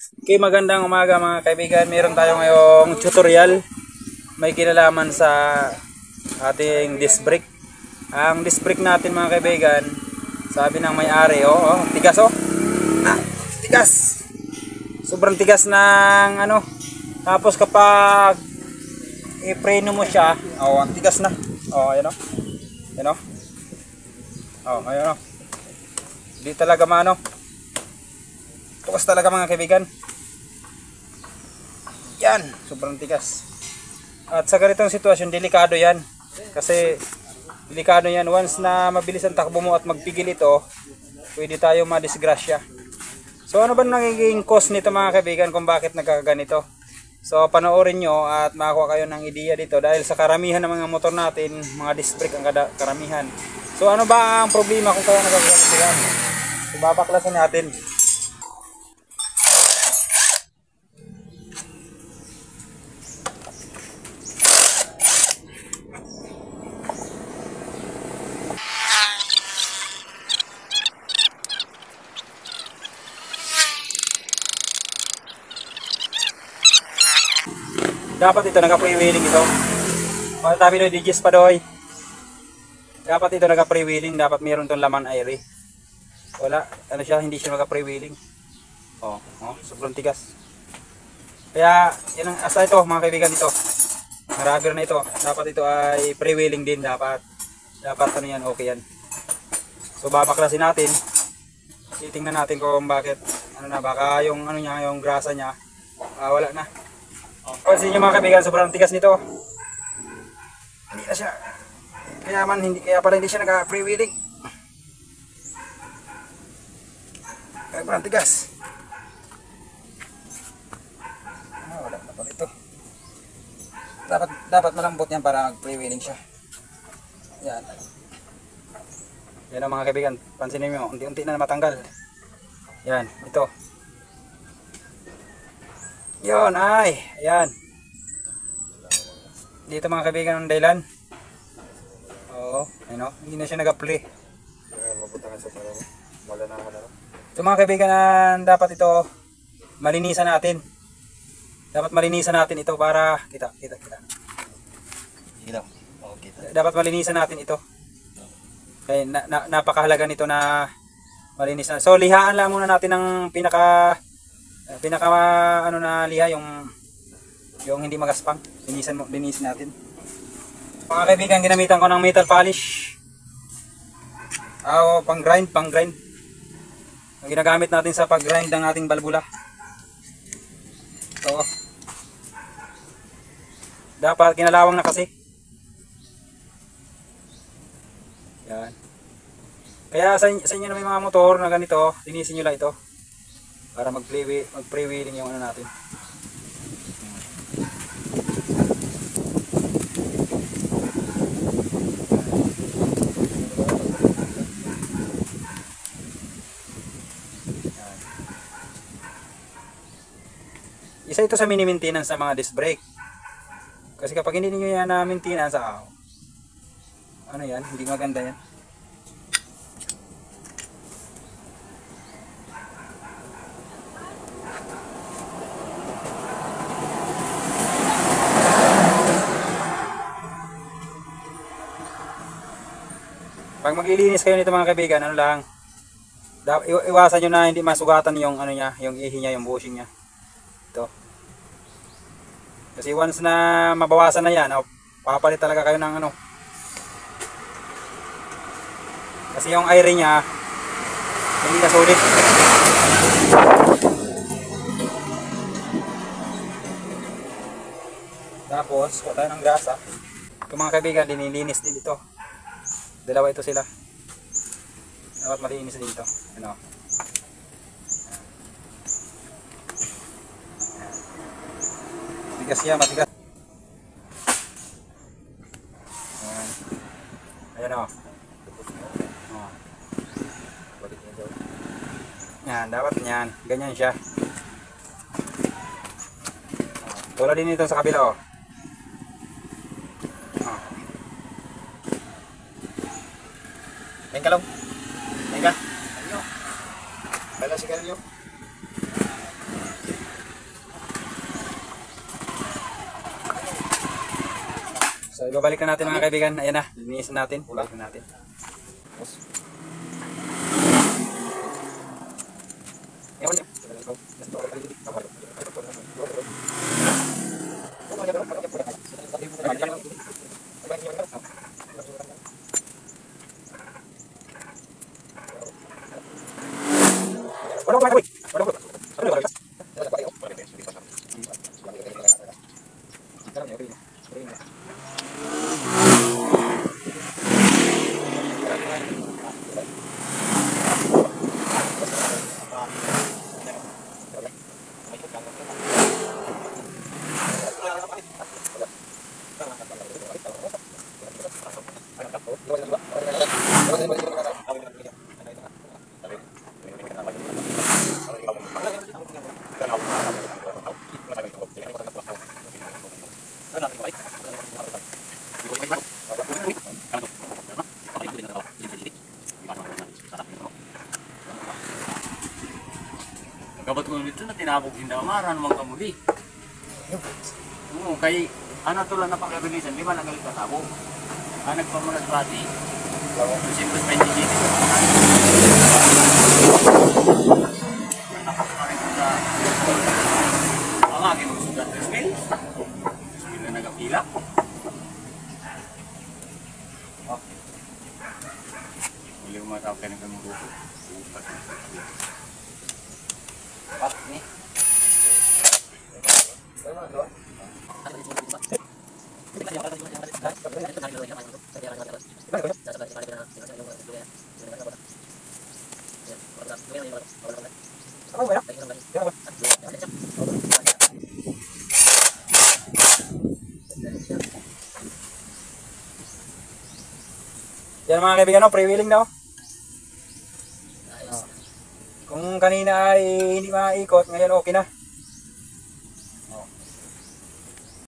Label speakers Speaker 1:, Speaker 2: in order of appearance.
Speaker 1: Okay, magandang umaga mga kaibigan. Meron tayo ngayong tutorial. May kinalaman sa ating disc brake. Ang disc brake natin mga kaibigan, sabi ng may-ari, tigas tigas. Sobrang tigas ng ano. Tapos kapag i-preno mo siya, ang tigas na. Ayan o. Ayan o. Ayan o. Hindi talaga maano. Tukas talaga mga kaibigan. Yan, sobrang tigas. At sa ganitong sitwasyon, delikado yan. Kasi delikado yan. Once na mabilis ang takbo mo at magpigil ito, pwede tayo madisgrasya. So ano ba nagiging cause nito mga kaibigan kung bakit nagkakaganito? So panoorin nyo at makakuha kayo ng ideya dito. Dahil sa karamihan ng mga motor natin, mga disc brake ang karamihan. So ano ba ang problema kung kaya nagkakaganito yan? So babaklasin natin. Dapat ito naka-freewheeling ito. Sabi doy, digis pa doy. Dapat ito naka-freewheeling, dapat mayroon tong laman air. Wala, ano siya, hindi siya naka-freewheeling. Sobrang tigas. Kaya, yan ang asa ito mga kaibigan ito. Rubber na ito. Dapat ito ay freewheeling din, dapat ano yan, okay yan. So babaklasin natin. Titingnan natin kung bakit baka yung ano niya, yung grasa niya wala na. Pansin nyo mga kaibigan, sobrang tigas nito. Hindi na siya. Kaya pala hindi siya naka-freewheeling. Kaya parang tigas. Wala na pala ito. Dapat malambot yan para mag-freewheeling siya. Yan. Yan ang mga kaibigan. Pansinin nyo, unti-unti na matanggal. Yan, ito. Yun, ayan. Dito mga kaibigan ang dahilan. Hindi na siya nag-apply. Ito mga kaibigan, dapat ito malinisan natin. Dapat malinisan natin ito para kita. Dapat malinisan natin ito. Kaya napakahalaga nito na malinisan. So lihaan lang muna natin ng pinaka liha yung hindi magaspang. Linisin natin. Mga kaibigan, ginamitan ko ng metal polish. Pang grind. Ang ginagamit natin sa pag-grind ng ating balbula. So, dapat kinalawang na kasi. Yan. Kaya sa inyo na may mga motor na ganito, linisin nyo lang ito. Para mag-freewheeling yung ano natin. Isa ito sa mini-maintenance sa mga disc brake. Kasi kapag hindi niyo yan na maintenance, ano yan, hindi maganda yan. Pag maglilinis kayo nito mga kaibigan, iwasan nyo na hindi masugatan yung ano niya, yung ihi niya, yung bushing niya. Ito. Kasi once na mabawasan na yan, papalit talaga kayo ng ano. Kasi yung air niya hindi na sulit. Tapos, kuha tayo ng grasa. Ito mga kaibigan, dinilinis din ito. Dalawa ito sila. Dapat malinis dito. Matigas siya, matigas. Ayan o. Yan, dapat yan. Ganyan siya. Tulad din ito sa kabila o. Ven ka lang. Ven ka. Bala si Carlo. Ibabalik na natin mga kaibigan. Ayan na, linisin natin. Balik na natin.
Speaker 2: Kabat ko dito na tinabog hindi amaran mga kamuli. Oo, kay ano to lang na pagkabilisan, di ba nagalit ka tabo? Nagpamalas pati. Simple 20 dito. Ang aking magsugat 3,000. Sila nagapila. Hindi mo matawag ka ng kamuluto. Ni.
Speaker 1: Yan mga kaibigan, no? Pre-wheeling na. Kung kanina ay hindi maikot, ngayon okay na.